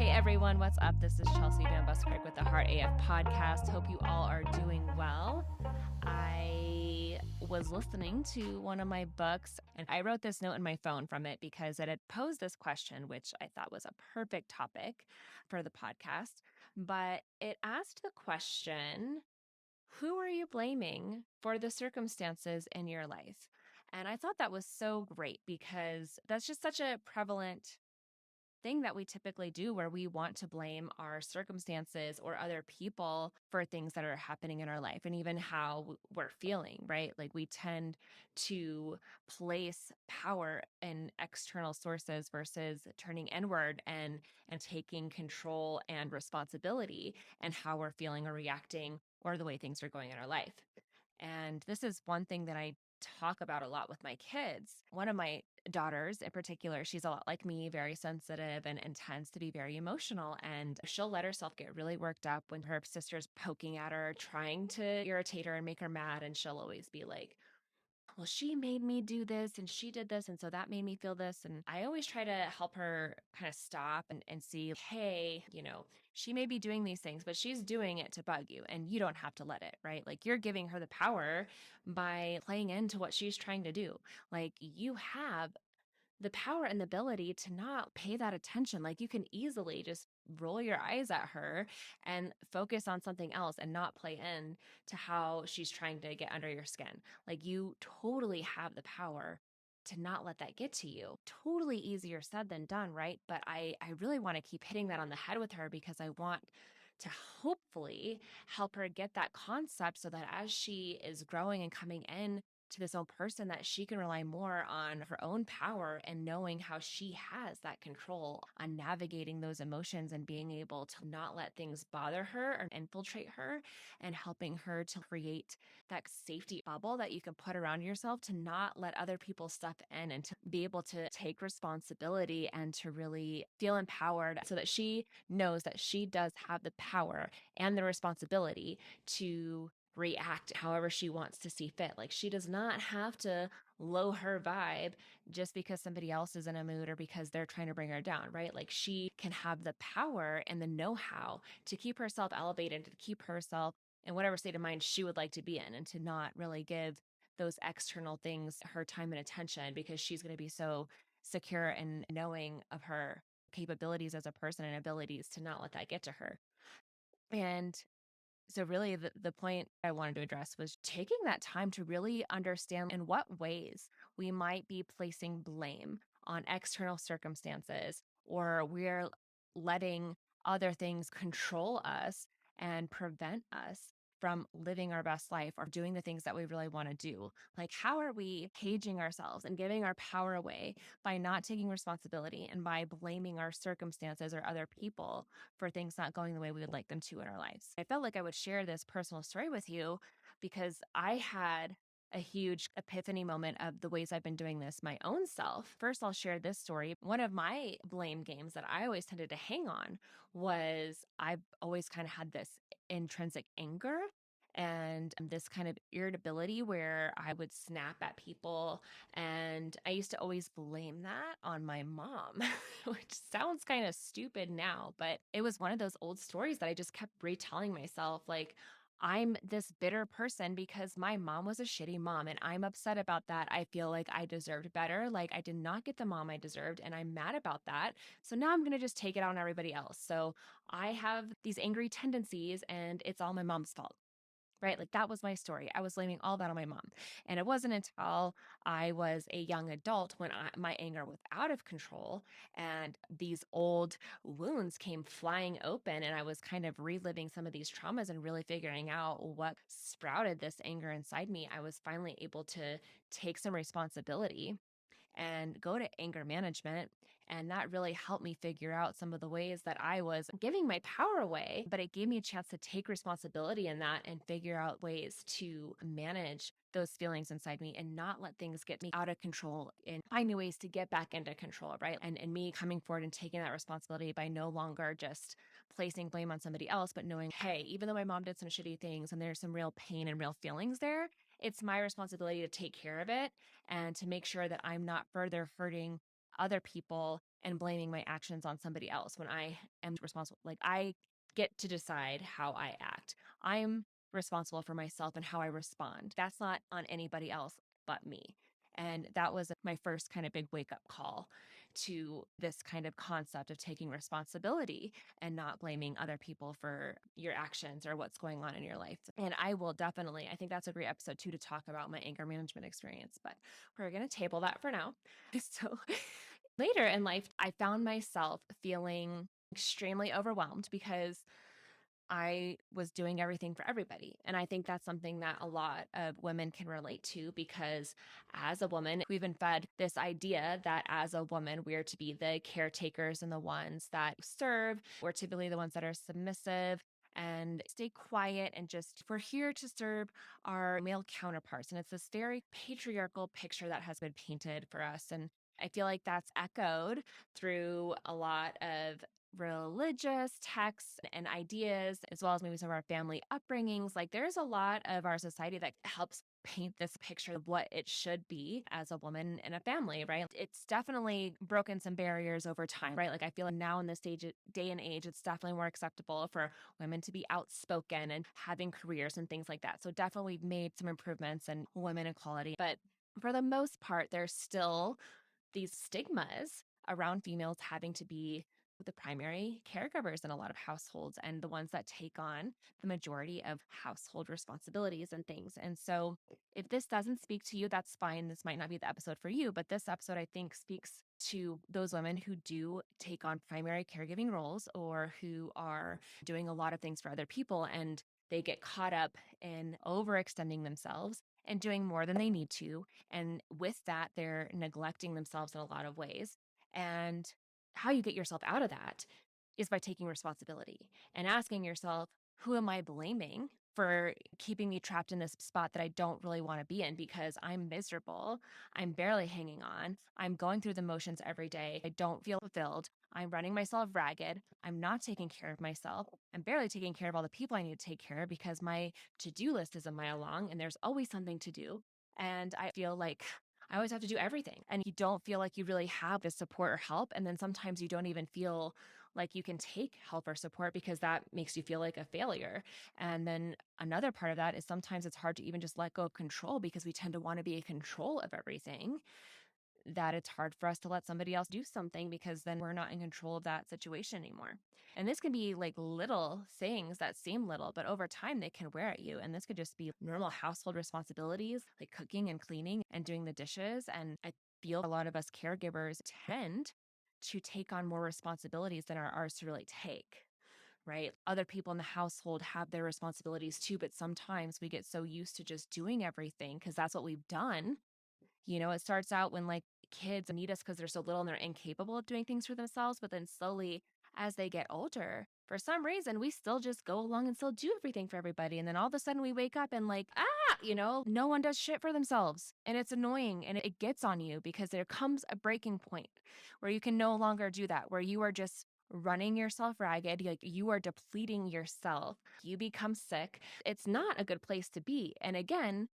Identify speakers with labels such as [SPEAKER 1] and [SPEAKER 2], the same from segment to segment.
[SPEAKER 1] Hey everyone, what's up? This is Chelsea Van Buskirk with the Heart AF podcast. Hope you all are doing well. I was listening to one of my books and I wrote this note in my phone from it because it had posed this question, which I thought was a perfect topic for the podcast. But it asked the question, who are you blaming for the circumstances in your life? And I thought that was so great because that's just such a prevalent thing that we typically do where we want to blame our circumstances or other people for things that are happening in our life and even how we're feeling, right? Like we tend to place power in external sources versus turning inward and taking control and responsibility and how we're feeling or reacting or the way things are going in our life. And this is one thing that I talk about a lot with my kids. One of my daughters in particular, she's a lot like me, very sensitive and tends to be very emotional. And she'll let herself get really worked up when her sister's poking at her, trying to irritate her and make her mad. And she'll always be like, well, she made me do this and she did this. And so that made me feel this. And I always try to help her kind of stop and see, hey, she may be doing these things, but she's doing it to bug you and you don't have to let it, right? Like you're giving her the power by playing into what she's trying to do. Like you have the power and the ability to not pay that attention. Like you can easily just roll your eyes at her and focus on something else and not play in to how she's trying to get under your skin. Like you totally have the power to not let that get to you. Totally easier said than done, right? But I really want to keep hitting that on the head with her because I want to hopefully help her get that concept so that as she is growing and coming in to this own person that she can rely more on her own power and knowing how she has that control on navigating those emotions and being able to not let things bother her or infiltrate her and helping her to create that safety bubble that you can put around yourself to not let other people step in and to be able to take responsibility and to really feel empowered so that she knows that she does have the power and the responsibility to react however she wants to see fit. Like she does not have to low her vibe just because somebody else is in a mood or because they're trying to bring her down, right? Like she can have the power and the know-how to keep herself elevated, to keep herself in whatever state of mind she would like to be in and to not really give those external things her time and attention because she's going to be so secure and knowing of her capabilities as a person and abilities to not let that get to her. And so really the point I wanted to address was taking that time to really understand in what ways we might be placing blame on external circumstances or we're letting other things control us and prevent us from living our best life or doing the things that we really want to do. Like how are we caging ourselves and giving our power away by not taking responsibility and by blaming our circumstances or other people for things not going the way we would like them to in our lives? I felt like I would share this personal story with you because I had a huge epiphany moment of the ways I've been doing this my own self. First, I'll share this story. One of my blame games that I always tended to hang on was I've always kind of had this intrinsic anger and this kind of irritability where I would snap at people. And I used to always blame that on my mom, which sounds kind of stupid now, but it was one of those old stories that I just kept retelling myself. Like, I'm this bitter person because my mom was a shitty mom and I'm upset about that. I feel like I deserved better. Like I did not get the mom I deserved and I'm mad about that. So now I'm going to just take it out on everybody else. So I have these angry tendencies and it's all my mom's fault. Right. Like that was my story. I was blaming all that on my mom. And it wasn't until I was a young adult when my anger was out of control and these old wounds came flying open. And I was kind of reliving some of these traumas and really figuring out what sprouted this anger inside me. I was finally able to take some responsibility and go to anger management. And that really helped me figure out some of the ways that I was giving my power away, but it gave me a chance to take responsibility in that and figure out ways to manage those feelings inside me and not let things get me out of control and find new ways to get back into control, right? And me coming forward and taking that responsibility by no longer just placing blame on somebody else, but knowing, hey, even though my mom did some shitty things and there's some real pain and real feelings there, it's my responsibility to take care of it and to make sure that I'm not further hurting other people and blaming my actions on somebody else when I am responsible. Like I get to decide how I act. I'm responsible for myself and how I respond. That's not on anybody else but me. And that was my first kind of big wake up call to this kind of concept of taking responsibility and not blaming other people for your actions or what's going on in your life. And I will definitely, I think that's a great episode too to talk about my anger management experience, but we're going to table that for now. So later in life, I found myself feeling extremely overwhelmed because I was doing everything for everybody. And I think that's something that a lot of women can relate to because as a woman, we've been fed this idea that as a woman, we're to be the caretakers and the ones that serve. We're typically the ones that are submissive and stay quiet and just we're here to serve our male counterparts. And it's this very patriarchal picture that has been painted for us. And I feel like that's echoed through a lot of religious texts and ideas, as well as maybe some of our family upbringings. Like there's a lot of our society that helps paint this picture of what it should be as a woman in a family, right? It's definitely broken some barriers over time, right? Like I feel like now in this day and age, it's definitely more acceptable for women to be outspoken and having careers and things like that. So definitely we've made some improvements in women equality, but for the most part, there's still these stigmas around females having to be the primary caregivers in a lot of households and the ones that take on the majority of household responsibilities and things. And so, if this doesn't speak to you, that's fine. This might not be the episode for you, but this episode, I think, speaks to those women who do take on primary caregiving roles or who are doing a lot of things for other people and they get caught up in overextending themselves and doing more than they need to. And with that, they're neglecting themselves in a lot of ways. And how you get yourself out of that is by taking responsibility and asking yourself, who am I blaming for keeping me trapped in this spot that I don't really want to be in because I'm miserable. I'm barely hanging on. I'm going through the motions every day. I don't feel fulfilled. I'm running myself ragged. I'm not taking care of myself. I'm barely taking care of all the people I need to take care of because my to-do list is a mile long and there's always something to do. And I feel like I always have to do everything. And you don't feel like you really have the support or help. And then sometimes you don't even feel like you can take help or support because that makes you feel like a failure. And then another part of that is sometimes it's hard to even just let go of control because we tend to want to be in control of everything, that it's hard for us to let somebody else do something because then we're not in control of that situation anymore. And this can be like little things that seem little, but over time they can wear at you. And this could just be normal household responsibilities like cooking and cleaning and doing the dishes. And I feel a lot of us caregivers tend to take on more responsibilities than are ours to really take. Right. Other people in the household have their responsibilities too, but sometimes we get so used to just doing everything because that's what we've done. It starts out when like kids need us because they're so little and they're incapable of doing things for themselves. But then slowly, as they get older, for some reason, we still just go along and still do everything for everybody. And then all of a sudden we wake up and like, no one does shit for themselves. And it's annoying and it gets on you because there comes a breaking point where you can no longer do that, where you are just running yourself ragged, like you are depleting yourself. You become sick. It's not a good place to be. And again,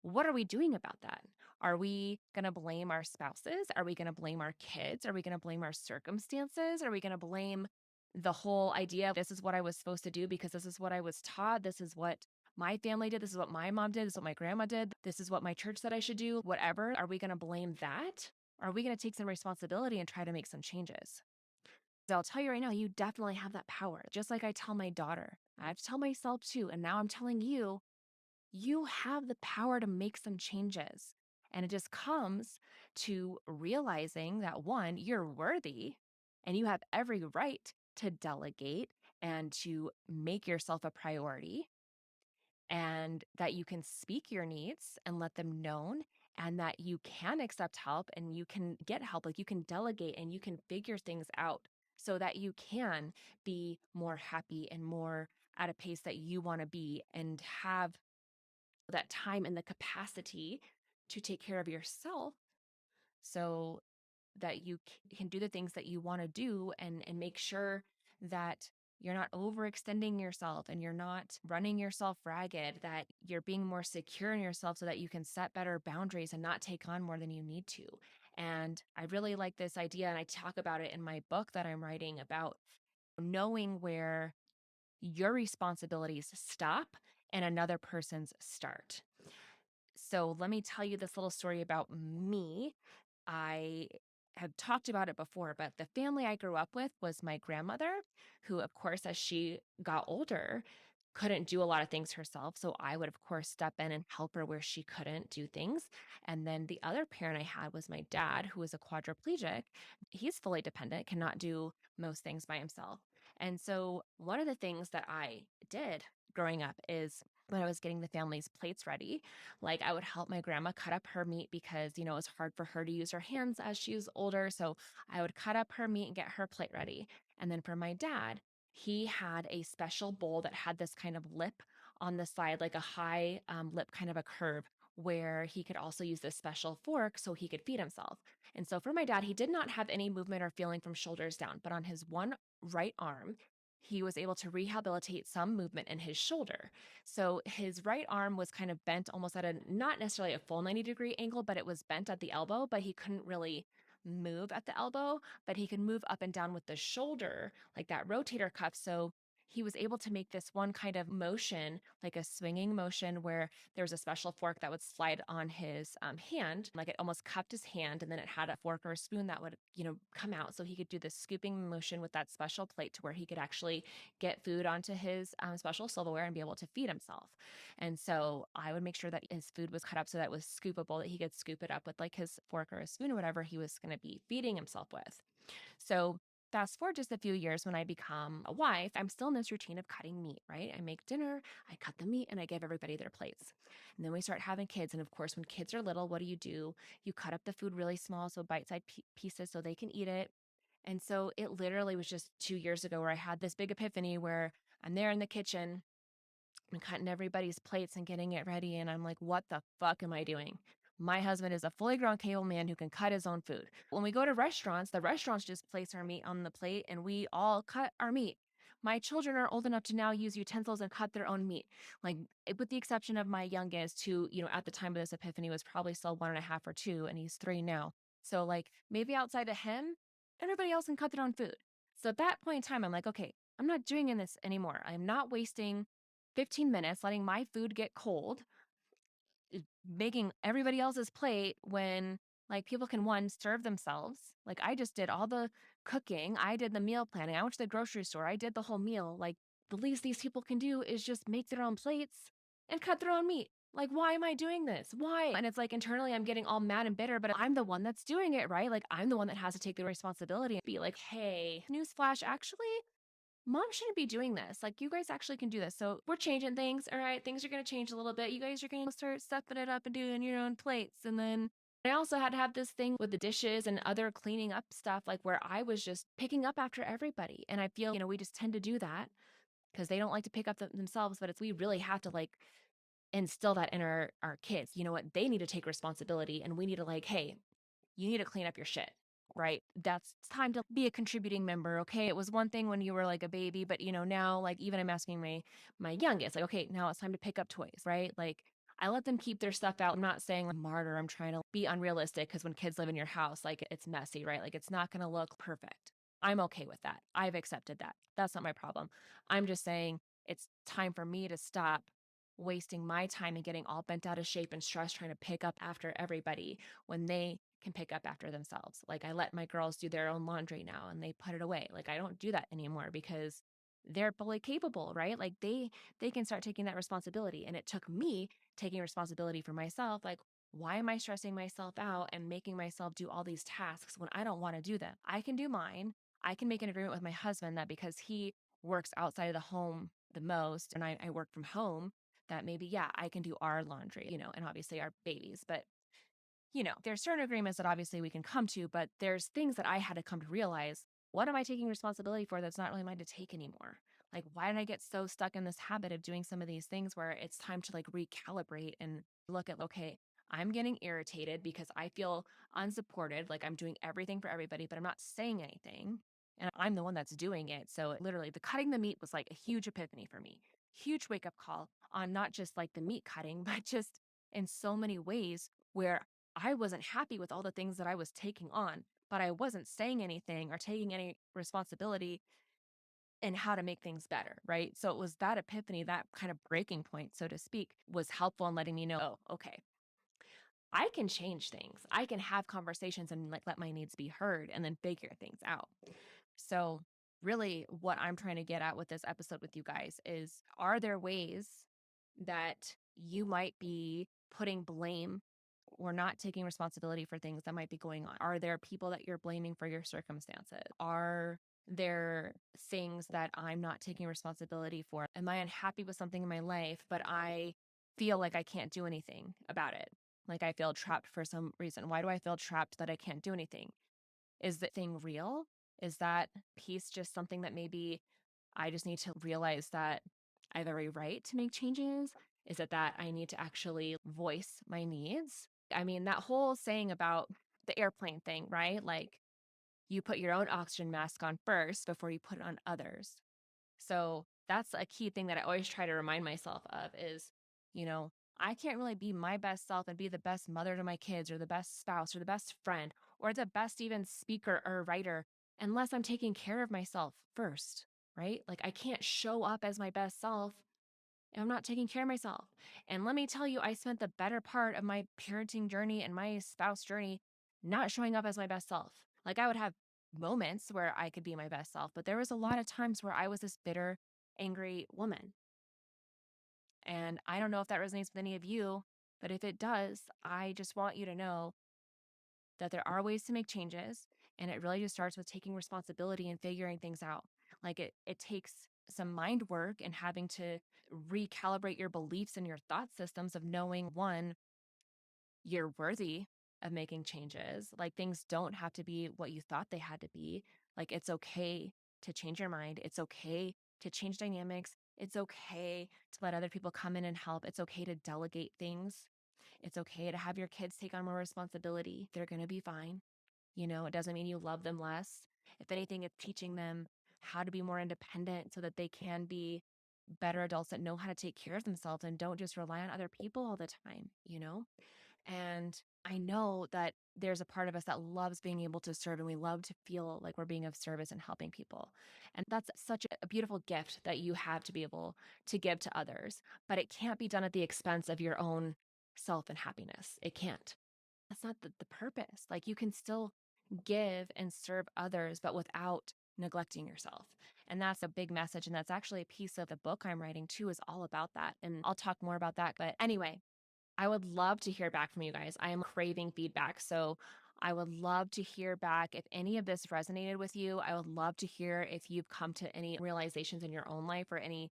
[SPEAKER 1] what are we doing about that? Are we going to blame our spouses? Are we going to blame our kids? Are we going to blame our circumstances? Are we going to blame the whole idea of this is what I was supposed to do because this is what I was taught? This is what my family did. This is what my mom did. This is what my grandma did. This is what my church said I should do. Whatever. Are we going to blame that? Or are we going to take some responsibility and try to make some changes? So I'll tell you right now, you definitely have that power. Just like I tell my daughter, I have to tell myself too. And now I'm telling you, you have the power to make some changes. And it just comes to realizing that one, you're worthy and you have every right to delegate and to make yourself a priority, and that you can speak your needs and let them known, and that you can accept help and you can get help. Like you can delegate and you can figure things out so that you can be more happy and more at a pace that you want to be and have that time and the capacity to take care of yourself so that you can do the things that you want to do and make sure that you're not overextending yourself and you're not running yourself ragged, that you're being more secure in yourself so that you can set better boundaries and not take on more than you need to. And I really like this idea. And I talk about it in my book that I'm writing about knowing where your responsibilities stop and another person's start. So let me tell you this little story about me. I have talked about it before, but the family I grew up with was my grandmother, who, of course, as she got older, couldn't do a lot of things herself. So I would, of course, step in and help her where she couldn't do things. And then the other parent I had was my dad, who was a quadriplegic. He's fully dependent, cannot do most things by himself. And so one of the things that I did growing up is when I was getting the family's plates ready, like, I would help my grandma cut up her meat because, it was hard for her to use her hands as she was older. So I would cut up her meat and get her plate ready. And then for my dad, he had a special bowl that had this kind of lip on the side, like a high lip, kind of a curve, where he could also use this special fork so he could feed himself. And so for my dad, he did not have any movement or feeling from shoulders down, but on his one right arm, he was able to rehabilitate some movement in his shoulder. So his right arm was kind of bent almost at a not necessarily a full 90-degree angle, but it was bent at the elbow, but he couldn't really move at the elbow, but he could move up and down with the shoulder, like that rotator cuff. So he was able to make this one kind of motion, like a swinging motion, where there was a special fork that would slide on his hand, like it almost cupped his hand, and then it had a fork or a spoon that would, come out. So he could do this scooping motion with that special plate to where he could actually get food onto his special silverware and be able to feed himself. And so I would make sure that his food was cut up so that it was scoopable, that he could scoop it up with like his fork or a spoon or whatever he was going to be feeding himself with. So fast forward just a few years when I become a wife, I'm still in this routine of cutting meat, right? I make dinner, I cut the meat, and I give everybody their plates. And then we start having kids. And of course, when kids are little, what do? You cut up the food really small, so bite-sized pieces so they can eat it. And so it literally was just 2 years ago where I had this big epiphany where I'm there in the kitchen and cutting everybody's plates and getting it ready. And I'm like, what the fuck am I doing? My husband is a fully grown cable man who can cut his own food. When we go to restaurants, the restaurants just place our meat on the plate and we all cut our meat. My children are old enough to now use utensils and cut their own meat. Like, with the exception of my youngest, who, at the time of this epiphany was probably still 1.5 or 2, and he's 3 now. So, like, maybe outside of him, everybody else can cut their own food. So at that point in time, I'm like, okay, I'm not doing this anymore. I'm not wasting 15 minutes letting my food get cold, making everybody else's plate when like people can one serve themselves. Like, I just did all the cooking, I did the meal planning, I went to the grocery store, I did the whole meal. Like, the least these people can do is just make their own plates and cut their own meat. Like, why am I doing this? Why? And it's like internally I'm getting all mad and bitter, but I'm the one that's doing it, right? Like, I'm the one that has to take the responsibility and be like, hey, newsflash, actually, mom shouldn't be doing this. Like, you guys actually can do this. So we're changing things. All right. Things are going to change a little bit. You guys are going to start stepping it up and doing your own plates. And then I also had to have this thing with the dishes and other cleaning up stuff, like where I was just picking up after everybody. And I feel, we just tend to do that because they don't like to pick up themselves. But we really have to like instill that in our kids. You know what? They need to take responsibility and we need to like, hey, you need to clean up your shit, right? That's time to be a contributing member. Okay. It was one thing when you were like a baby, but now like even I'm asking my youngest, like, okay, now it's time to pick up toys, right? Like, I let them keep their stuff out. I'm not saying I'm a martyr. I'm trying to be unrealistic because when kids live in your house, like it's messy, right? Like, it's not going to look perfect. I'm okay with that. I've accepted that. That's not my problem. I'm just saying it's time for me to stop wasting my time and getting all bent out of shape and stressed trying to pick up after everybody when they can pick up after themselves. Like, I let my girls do their own laundry now and they put it away. Like, I don't do that anymore because they're fully capable, right? Like, they can start taking that responsibility. And it took me taking responsibility for myself. Like, why am I stressing myself out and making myself do all these tasks when I don't want to do them? I can do mine. I can make an agreement with my husband that because he works outside of the home the most and I work from home, that maybe, yeah, I can do our laundry, and obviously our babies. But there's certain agreements that obviously we can come to, but there's things that I had to come to realize. What am I taking responsibility for that's not really mine to take anymore? Like, why did I get so stuck in this habit of doing some of these things where it's time to like recalibrate and look at, okay, I'm getting irritated because I feel unsupported. Like, I'm doing everything for everybody, but I'm not saying anything. And I'm the one that's doing it. So literally, the cutting the meat was like a huge epiphany for me, huge wake up call on not just like the meat cutting, but just in so many ways where I wasn't happy with all the things that I was taking on, but I wasn't saying anything or taking any responsibility in how to make things better, right? So it was that epiphany, that kind of breaking point, so to speak, was helpful in letting me know, oh, okay, I can change things. I can have conversations and like let my needs be heard and then figure things out. So, really, what I'm trying to get at with this episode with you guys is, are there ways that you might be putting blame or not taking responsibility for things that might be going on? Are there people that you're blaming for your circumstances? Are there things that I'm not taking responsibility for? Am I unhappy with something in my life, but I feel like I can't do anything about it? Like I feel trapped for some reason. Why do I feel trapped that I can't do anything? Is the thing real? Is that piece just something that maybe I just need to realize that I have every right to make changes? Is it that I need to actually voice my needs? I mean, that whole saying about the airplane thing, right? Like you put your own oxygen mask on first before you put it on others. So that's a key thing that I always try to remind myself of is, I can't really be my best self and be the best mother to my kids or the best spouse or the best friend or the best even speaker or writer unless I'm taking care of myself first, right? Like I can't show up as my best self if I'm not taking care of myself. And let me tell you, I spent the better part of my parenting journey and my spouse journey not showing up as my best self. Like I would have moments where I could be my best self, but there was a lot of times where I was this bitter, angry woman. And I don't know if that resonates with any of you, but if it does, I just want you to know that there are ways to make changes. And it really just starts with taking responsibility and figuring things out. Like it takes some mind work and having to recalibrate your beliefs and your thought systems of knowing one, you're worthy of making changes. Like things don't have to be what you thought they had to be. Like it's okay to change your mind. It's okay to change dynamics. It's okay to let other people come in and help. It's okay to delegate things. It's okay to have your kids take on more responsibility. They're going to be fine. It doesn't mean you love them less. If anything, it's teaching them how to be more independent so that they can be better adults that know how to take care of themselves and don't just rely on other people all the time. And I know that there's a part of us that loves being able to serve and we love to feel like we're being of service and helping people. And that's such a beautiful gift that you have to be able to give to others, but it can't be done at the expense of your own self and happiness. It can't. That's not the purpose. Like you can still give and serve others, but without neglecting yourself. And that's a big message. And that's actually a piece of the book I'm writing too, is all about that. And I'll talk more about that. But anyway, I would love to hear back from you guys. I am craving feedback. So I would love to hear back if any of this resonated with you. I would love to hear if you've come to any realizations in your own life or any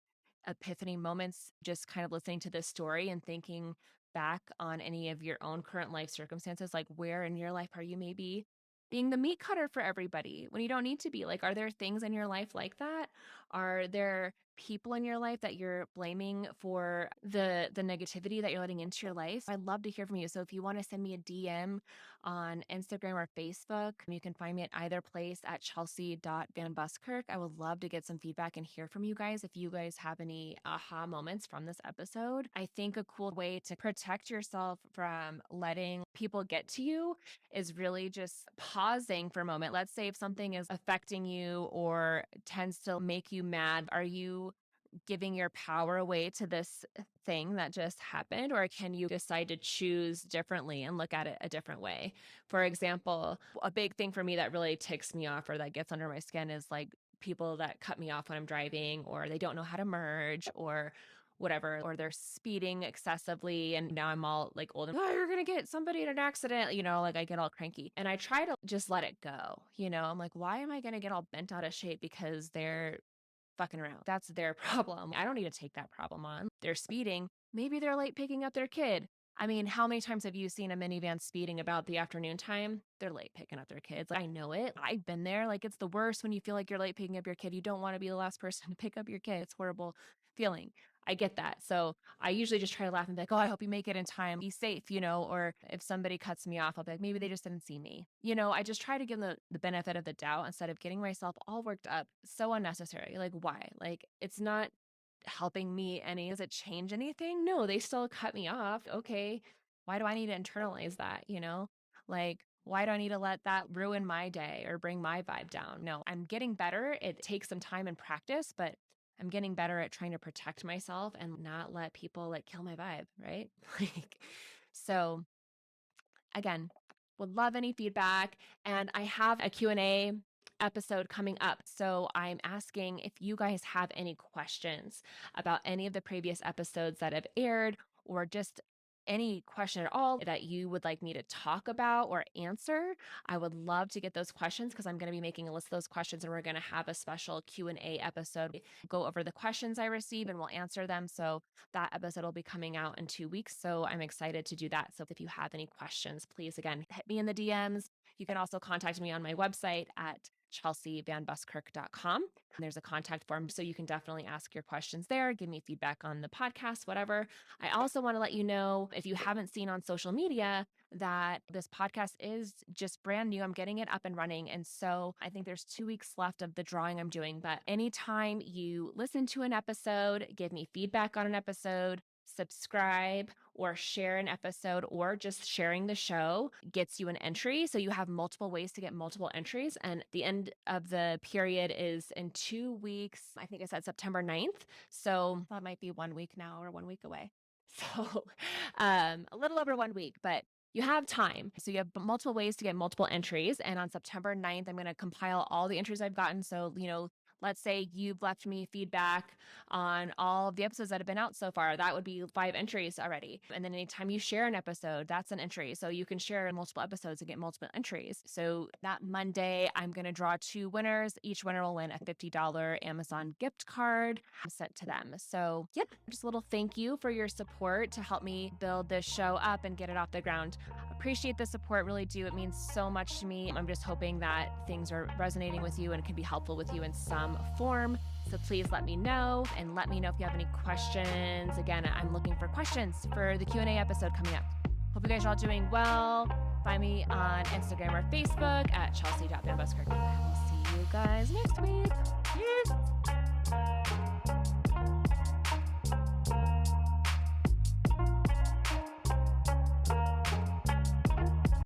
[SPEAKER 1] epiphany moments, just kind of listening to this story and thinking back on any of your own current life circumstances. Like, where in your life are you maybe being the meat cutter for everybody when you don't need to be? Like, are there things in your life like that? Are there people in your life that you're blaming for the negativity that you're letting into your life? I'd love to hear from you. So if you want to send me a DM on Instagram or Facebook, you can find me at either place at chelsea.vanbuskirk. I would love to get some feedback and hear from you guys if you guys have any aha moments from this episode. I think a cool way to protect yourself from letting people get to you is really just pausing for a moment. Let's say if something is affecting you or tends to make you mad, are you giving your power away to this thing that just happened? Or can you decide to choose differently and look at it a different way? For example, a big thing for me that really ticks me off or that gets under my skin is like people that cut me off when I'm driving, or they don't know how to merge, or whatever, or they're speeding excessively. And now I'm all like old and, oh, you're going to get somebody in an accident, like I get all cranky and I try to just let it go. I'm like, why am I going to get all bent out of shape because they're fucking around? That's their problem. I don't need to take that problem on. They're speeding. Maybe they're late picking up their kid. I mean, how many times have you seen a minivan speeding about the afternoon time? They're late picking up their kids. Like, I know it. I've been there. Like, it's the worst when you feel like you're late picking up your kid. You don't want to be the last person to pick up your kid. It's a horrible feeling. I get that. So I usually just try to laugh and be like, oh, I hope you make it in time. Be safe. Or if somebody cuts me off, I'll be like, maybe they just didn't see me. I just try to give them the benefit of the doubt instead of getting myself all worked up. So unnecessary. Like, why? Like, it's not helping me any. Does it change anything? No, they still cut me off. Okay. Why do I need to internalize that? Like, why do I need to let that ruin my day or bring my vibe down? No, I'm getting better. It takes some time and practice, but I'm getting better at trying to protect myself and not let people like kill my vibe, right? Like, so again, would love any feedback. And I have a Q&A episode coming up. So I'm asking if you guys have any questions about any of the previous episodes that have aired, or just any question at all that you would like me to talk about or answer. I would love to get those questions because I'm going to be making a list of those questions, and we're going to have a special Q&A episode. Go over the questions I receive and we'll answer them. So that episode will be coming out in 2 weeks. So I'm excited to do that. So if you have any questions, please, again, hit me in the DMs. You can also contact me on my website at chelseavanbuskirk.com. There's a contact form, so you can definitely ask your questions there, give me feedback on the podcast, whatever. I also want to let you know, if you haven't seen on social media, that this podcast is just brand new. I'm getting it up and running. And so I think there's 2 weeks left of the drawing I'm doing. But anytime you listen to an episode, give me feedback on an episode, subscribe or share an episode, or just sharing the show gets you an entry. So you have multiple ways to get multiple entries. And the end of the period is in 2 weeks. I think I said September 9th. So that might be 1 week now or 1 week away. So a little over 1 week, but you have time. So you have multiple ways to get multiple entries. And on September 9th, I'm going to compile all the entries I've gotten. So, let's say you've left me feedback on all of the episodes that have been out so far. That would be 5 entries already. And then anytime you share an episode, that's an entry. So you can share multiple episodes and get multiple entries. So that Monday, I'm going to draw 2 winners. Each winner will win a $50 Amazon gift card sent to them. So yeah, just a little thank you for your support to help me build this show up and get it off the ground. Appreciate the support, really do. It means so much to me. I'm just hoping that things are resonating with you and can be helpful with you in some form. So please let me know, and let me know if you have any questions. Again, I'm looking for questions for the Q&A episode coming up. Hope you guys are all doing well. Find me on Instagram or Facebook at chelsea.vanbuskirk. I will see you guys next week. Cheers.